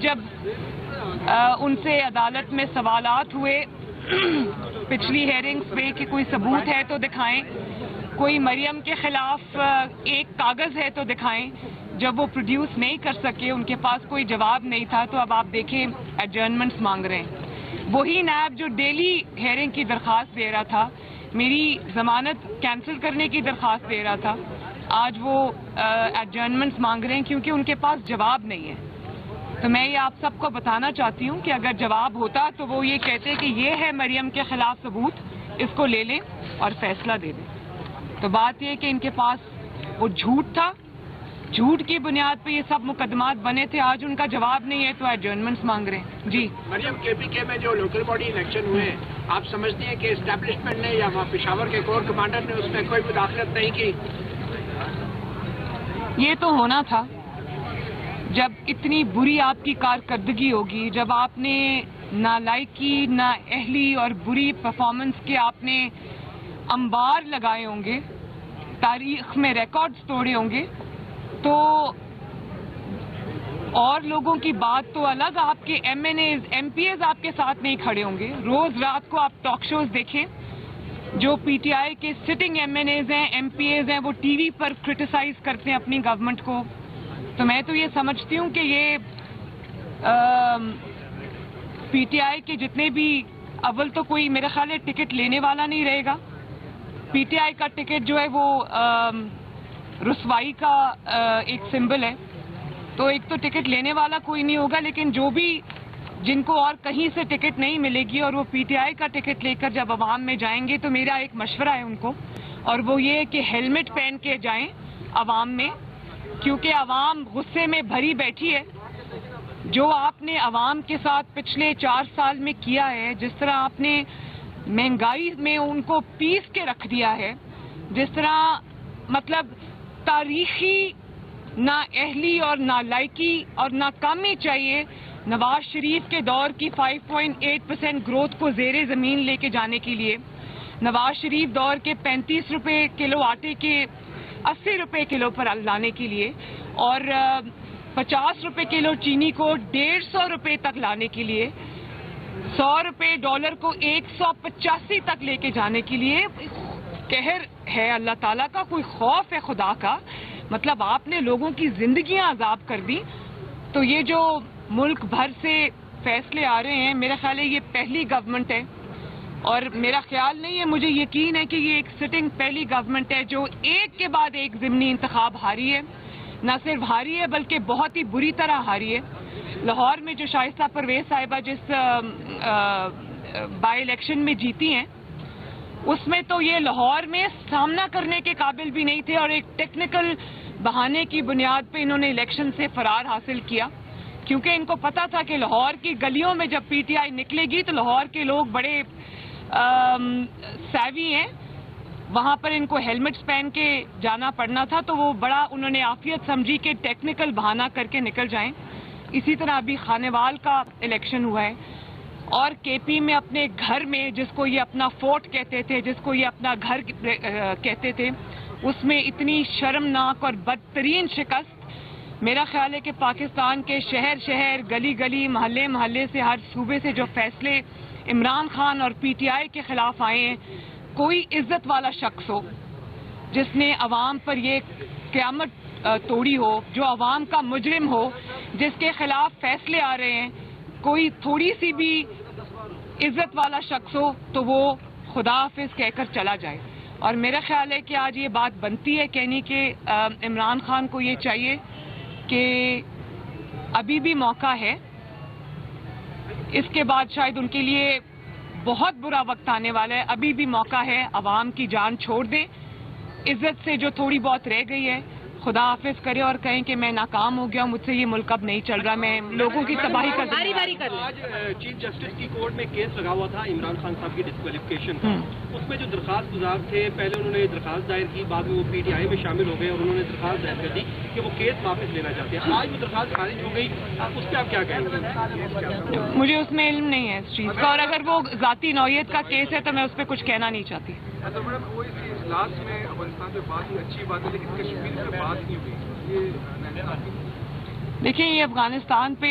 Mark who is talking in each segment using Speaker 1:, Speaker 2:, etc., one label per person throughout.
Speaker 1: جب ان سے عدالت میں سوالات ہوئے پچھلی ہیئرنگز پہ کہ کوئی ثبوت ہے تو دکھائیں، کوئی مریم کے خلاف ایک کاغذ ہے تو دکھائیں، جب وہ پروڈیوس نہیں کر سکے، ان کے پاس کوئی جواب نہیں تھا، تو اب آپ دیکھیں ایڈجرنمنٹس مانگ رہے ہیں۔ وہی نیب جو ڈیلی ہیئرنگ کی درخواست دے رہا تھا، میری ضمانت کینسل کرنے کی درخواست دے رہا تھا، آج وہ ایڈجرنمنٹس مانگ رہے ہیں کیونکہ ان کے پاس جواب نہیں ہے۔ تو میں یہ آپ سب کو بتانا چاہتی ہوں کہ اگر جواب ہوتا تو وہ یہ کہتے کہ یہ ہے مریم کے خلاف ثبوت، اس کو لے لیں اور فیصلہ دے دیں۔ تو بات یہ کہ ان کے پاس وہ جھوٹ تھا، جھوٹ کی بنیاد پہ یہ سب مقدمات بنے تھے، آج ان کا جواب نہیں ہے تو ایڈجرنمنٹس مانگ رہے ہیں۔ جی
Speaker 2: مریم، کے پی کے میں جو لوکل باڈی الیکشن ہوئے ہیں، آپ سمجھتے ہیں کہ اسٹیبلشمنٹ نے یا پشاور کے کور کمانڈر نے اس میں کوئی مداخلت نہیں کی؟
Speaker 1: یہ تو ہونا تھا، جب اتنی بری آپ کی کارکردگی ہوگی، جب آپ نے نالائکی، نااہلی اور بری پرفارمنس کے آپ نے انبار لگائے ہوں گے، تاریخ میں ریکارڈز توڑے ہوں گے، تو اور لوگوں کی بات تو الگ، آپ کے M N As, M P As آپ کے ساتھ نہیں کھڑے ہوں گے۔ روز رات کو آپ ٹاک شوز دیکھیں، جو پی ٹی آئی کے سٹنگ ایم این ایز ہیں، ایم پی ایز ہیں، وہ ٹی وی پر کرٹیسائز کرتے ہیں اپنی گورنمنٹ کو۔ تو میں تو یہ سمجھتی ہوں کہ یہ پی ٹی آئی کے جتنے بھی، اول تو کوئی میرا خیال ہے ٹکٹ لینے والا نہیں رہے گا۔ پی ٹی آئی کا ٹکٹ جو ہے وہ رسوائی کا ایک سمبل ہے، تو ایک تو ٹکٹ لینے والا کوئی نہیں ہوگا، لیکن جو بھی جن کو اور کہیں سے ٹکٹ نہیں ملے گی اور وہ پی ٹی آئی کا ٹکٹ لے کر جب عوام میں جائیں گے، تو میرا ایک مشورہ ہے ان کو، اور وہ یہ ہے کہ ہیلمٹ پہن کے جائیں عوام میں، کیونکہ عوام غصے میں بھری بیٹھی ہے۔ جو آپ نے عوام کے ساتھ پچھلے 4 سال میں کیا ہے، جس طرح آپ نے مہنگائی میں ان کو پیس کے رکھ دیا ہے، جس طرح مطلب تاریخی نااہلی اور نالائکی اور ناکامی چاہیے نواز شریف کے دور کی 5.8% گروتھ کو زیر زمین لے کے جانے کے لیے، نواز شریف دور کے 35 روپے کلو آٹے کے 80 روپے کلو پر لانے کے لیے، اور 50 روپے کلو چینی کو 150 روپے تک لانے کے لیے، 100 روپے ڈالر کو 185 تک لے کے جانے کے لیے۔ قہر ہے اللہ تعالیٰ کا، کوئی خوف ہے خدا کا؟ مطلب آپ نے لوگوں کی زندگیاں عذاب کر دی۔ تو یہ جو ملک بھر سے فیصلے آ رہے ہیں، میرا خیال ہے یہ پہلی گورنمنٹ ہے، اور میرا خیال نہیں ہے، مجھے یقین ہے کہ یہ ایک سٹنگ پہلی گورنمنٹ ہے جو ایک کے بعد ایک ضمنی انتخاب ہاری ہے، نہ صرف ہاری ہے بلکہ بہت ہی بری طرح ہاری ہے۔ لاہور میں جو شائستہ پرویز صاحبہ جس بائی الیکشن میں جیتی ہیں، اس میں تو یہ لاہور میں سامنا کرنے کے قابل بھی نہیں تھے، اور ایک ٹیکنیکل بہانے کی بنیاد پہ انہوں نے الیکشن سے فرار حاصل کیا، کیونکہ ان کو پتا تھا کہ لاہور کی گلیوں میں جب پی ٹی آئی نکلے گی تو لاہور کے لوگ بڑے سیوی ہیں، وہاں پر ان کو ہیلمٹس پہن کے جانا پڑنا تھا، تو وہ بڑا انہوں نے عافیت سمجھی کہ ٹیکنیکل بہانہ کر کے نکل جائیں۔ اسی طرح ابھی خانیوال کا الیکشن ہوا ہے، اور کے پی میں اپنے گھر میں، جس کو یہ اپنا فورٹ کہتے تھے، جس کو یہ اپنا گھر کہتے تھے، اس میں اتنی شرمناک اور بدترین شکست۔ میرا خیال ہے کہ پاکستان کے شہر شہر، گلی گلی، محلے محلے سے، ہر صوبے سے جو فیصلے عمران خان اور پی ٹی آئی کے خلاف آئے ہیں، کوئی عزت والا شخص ہو جس نے عوام پر یہ قیامت توڑی ہو، جو عوام کا مجرم ہو، جس کے خلاف فیصلے آ رہے ہیں، کوئی تھوڑی سی بھی عزت والا شخص ہو تو وہ خدا حافظ کہہ کر چلا جائے۔ اور میرا خیال ہے کہ آج یہ بات بنتی ہے کہنی کہ عمران خان کو یہ چاہیے کہ ابھی بھی موقع ہے، اس کے بعد شاید ان کے لیے بہت برا وقت آنے والا ہے، ابھی بھی موقع ہے، عوام کی جان چھوڑ دیں، عزت سے جو تھوڑی بہت رہ گئی ہے خدا حافظ کرے، اور کہیں کہ میں ناکام ہو گیا ہوں، مجھ سے یہ ملک اب نہیں چل رہا، میں لوگوں کی تباہی کا
Speaker 3: آج چیف جسٹس کی کورٹ میں کیس لگا ہوا تھا عمران خان صاحب کی ڈسکوالیفکیشن کا، اس میں جو درخواست گزار تھے، پہلے انہوں نے درخواست دائر کی، بعد میں وہ پی ٹی آئی میں شامل ہو گئے اور انہوں نے درخواست دائر کر دی کہ وہ کیس واپس لینا چاہتے ہیں۔ آج وہ درخواست خارج ہو گئی، اس پہ آپ کیا کہیں گے؟
Speaker 1: مجھے اس میں علم نہیں ہے اس چیز کا، اور اگر وہ ذاتی نوعیت کا کیس ہے تو میں اس پہ کچھ کہنا نہیں چاہتی۔
Speaker 4: میڈم وہ اجلاس میں افغانستان پہ بات ہوئی، اچھی بات ہے، لیکن کشمیر پہ بات نہیں ہوئی۔
Speaker 1: دیکھیں، یہ افغانستان پہ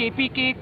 Speaker 1: KPK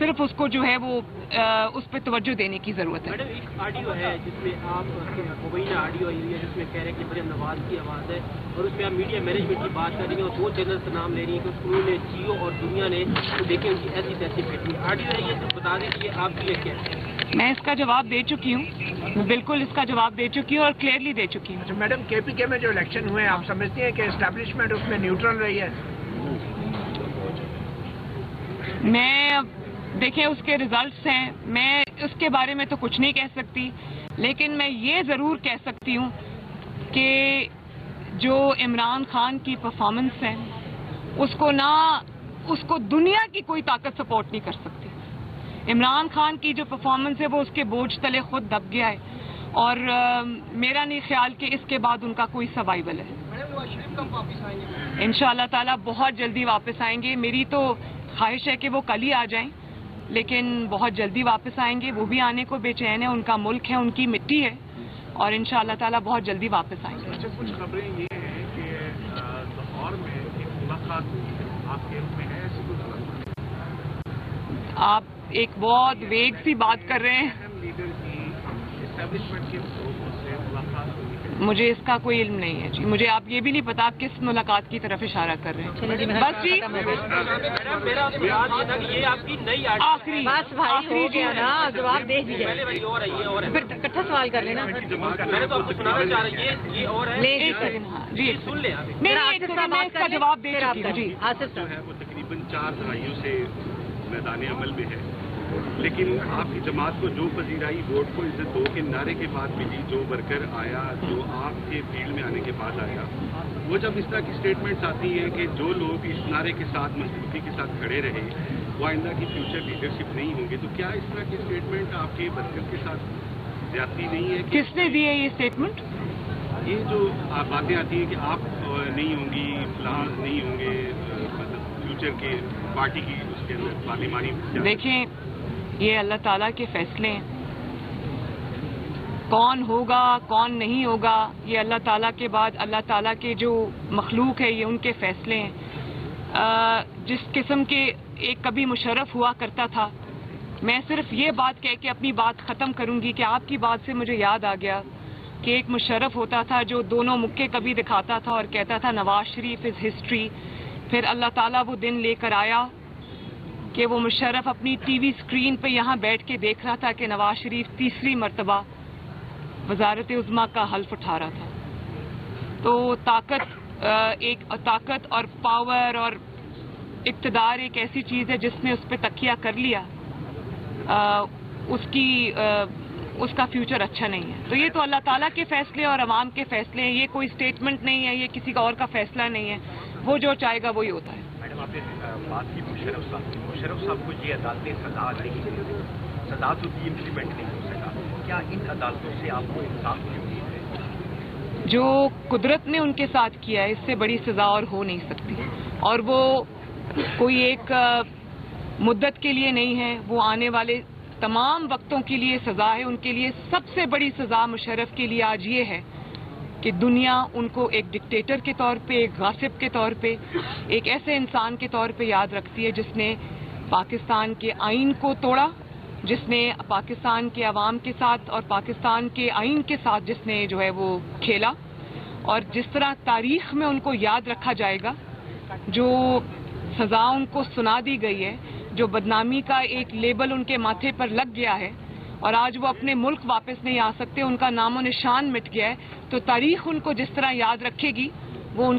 Speaker 1: صرف اس کو جو ہے وہ اس پہ توجہ دینے کی ضرورت ہے.
Speaker 3: میڈم ایک آڈیو ہے جس میں آپ مبینہ آڈیو آئی ہے جس میں کہہ رہے ہیں کہ مریم نواز کی آواز ہے اور اس میں آپ میڈیا مینجمنٹ کی بات کر رہی ہیں اور 2 چینلز کا نام لے رہی ہیں کہ انہوں نے جیو اور دنیا نے دیکھیں ان کی ایسی تیسی بیٹھی آڈیو ہے یہ بتا دیں کہ آپ کی یہ کیا ہے.
Speaker 1: میں اس کا جواب دے چکی ہوں, بالکل اس کا جواب دے چکی ہوں اور کلیئرلی دے چکی ہوں.
Speaker 2: میڈم KPK میں جو الیکشن ہوئے آپ سمجھتی ہیں کہ اسٹیبلشمنٹ اس میں نیوٹرل رہی ہے؟
Speaker 1: میں دیکھیں اس کے ریزلٹس ہیں, میں اس کے بارے میں تو کچھ نہیں کہہ سکتی, لیکن میں یہ ضرور کہہ سکتی ہوں کہ جو عمران خان کی پرفارمنس ہے اس کو دنیا کی کوئی طاقت سپورٹ نہیں کر سکتی. عمران خان کی جو پرفارمنس ہے وہ اس کے بوجھ تلے خود دب گیا ہے اور میرا نہیں خیال کہ اس کے بعد ان کا کوئی سروائیول ہے. انشاءاللہ تعالیٰ بہت جلدی واپس آئیں گے. میری تو خواہش ہے کہ وہ کل ہی آ جائیں, لیکن بہت جلدی واپس آئیں گے. وہ بھی آنے کو بے چین ہے, ان کا ملک ہے, ان کی مٹی ہے, اور انشاءاللہ تعالیٰ بہت جلدی واپس آئیں گے.
Speaker 4: کچھ خبریں یہ ہیں کہ لاہور میں ایک ملاقات آپ کے میں ہے, ایسی کچھ
Speaker 1: آپ ایک بہت ویگ سی بات کر رہے ہیں.
Speaker 4: اہم لیڈر کی اسٹیبلشمنٹ کے لوگوں سے ملاقات ہوئی ہے.
Speaker 1: مجھے اس کا کوئی علم نہیں ہے جی. مجھے آپ یہ بھی نہیں پتا آپ کس ملاقات کی طرف اشارہ کر رہے ہیں. بس جی
Speaker 3: میرا سوال یہ تھا کہ یہ آپ کی نئی
Speaker 1: آخری
Speaker 5: بس بھائی ہو گیا نا, جواب دے دیجیے,
Speaker 3: پہلے والی اور ہے یہ اور ہے.
Speaker 5: پھر اکٹھا سوال کر لینا.
Speaker 3: میں نے تو آپ کو سنانا چاہ رہا ہوں یہ اور ہے.
Speaker 5: لے
Speaker 1: جی
Speaker 3: سن لیں آپ.
Speaker 1: نہیں, ایک سیکنڈ میں اس کا جواب دے چکی ہوں. جی
Speaker 5: آصف
Speaker 6: جو ہے وہ تقریباً 4 دہائیوں سے میدان عمل میں ہے, لیکن آپ کی جماعت کو جو پذیرائی ووٹ کو عزت دو کے نعرے کے بعد ملی, جو ورکر آیا, جو آپ کے فیلڈ میں آنے کے بعد آیا, وہ جب اس طرح کی اسٹیٹمنٹس آتی ہیں کہ جو لوگ اس نعرے کے ساتھ مضبوطی کے ساتھ کھڑے رہے وہ آئندہ کی فیوچر لیڈرشپ نہیں ہوں گے, تو کیا اس طرح کی اسٹیٹمنٹ آپ کے ورکر کے ساتھ زیادتی نہیں ہے؟
Speaker 1: کس نے دی ہے یہ اسٹیٹمنٹ؟
Speaker 6: یہ جو باتیں آتی ہیں کہ آپ نہیں ہوں گی, فلاں نہیں ہوں گے, مطلب فیوچر کے پارٹی کی اس کے اندر پارلیمانی.
Speaker 1: دیکھیں یہ اللہ تعالیٰ کے فیصلے ہیں, کون ہوگا کون نہیں ہوگا یہ اللہ تعالیٰ کے بعد اللہ تعالیٰ کے جو مخلوق ہے یہ ان کے فیصلے ہیں. جس قسم کے ایک کبھی مشرف ہوا کرتا تھا, میں صرف یہ بات کہہ کے اپنی بات ختم کروں گی کہ آپ کی بات سے مجھے یاد آ گیا کہ ایک مشرف ہوتا تھا جو دونوں مکے کبھی دکھاتا تھا اور کہتا تھا نواز شریف از ہسٹری. پھر اللہ تعالیٰ وہ دن لے کر آیا کہ وہ مشرف اپنی ٹی وی اسکرین پہ یہاں بیٹھ کے دیکھ رہا تھا کہ نواز شریف تیسری مرتبہ وزارت عظمیٰ کا حلف اٹھا رہا تھا. تو طاقت اور پاور اور اقتدار ایک ایسی چیز ہے جس نے اس پہ تکیہ کر لیا, اس کا فیوچر اچھا نہیں ہے. تو یہ تو اللہ تعالیٰ کے فیصلے اور عوام کے فیصلے ہیں, یہ کوئی اسٹیٹمنٹ نہیں ہے, یہ کسی کا اور کا فیصلہ نہیں ہے. وہ جو چاہے گا وہی ہوتا ہے.
Speaker 7: میڈم آپ نے بات کی مشرف صاحب کو یہ عدالتیں سزا نہیں دی, سزا تو بھی امپلیمنٹ نہیں ہو سکا, کیا ان عدالتوں سے آپ کو انصاف کی امید ہے؟
Speaker 1: جو قدرت نے ان کے ساتھ کیا ہے اس سے بڑی سزا اور ہو نہیں سکتی, اور وہ کوئی ایک مدت کے لیے نہیں ہے, وہ آنے والے تمام وقتوں کے لیے سزا ہے. ان کے لیے سب سے بڑی سزا مشرف کے لیے آج یہ ہے کہ دنیا ان کو ایک ڈکٹیٹر کے طور پہ, ایک غاصب کے طور پہ, ایک ایسے انسان کے طور پہ یاد رکھتی ہے جس نے پاکستان کے آئین کو توڑا, جس نے پاکستان کے عوام کے ساتھ اور پاکستان کے آئین کے ساتھ جس نے جو ہے وہ کھیلا. اور جس طرح تاریخ میں ان کو یاد رکھا جائے گا, جو سزا ان کو سنا دی گئی ہے, جو بدنامی کا ایک لیبل ان کے ماتھے پر لگ گیا ہے اور آج وہ اپنے ملک واپس نہیں آ سکتے, ان کا نام و نشان مٹ گیا ہے, تو تاریخ ان کو جس طرح یاد رکھے گی وہ ان کی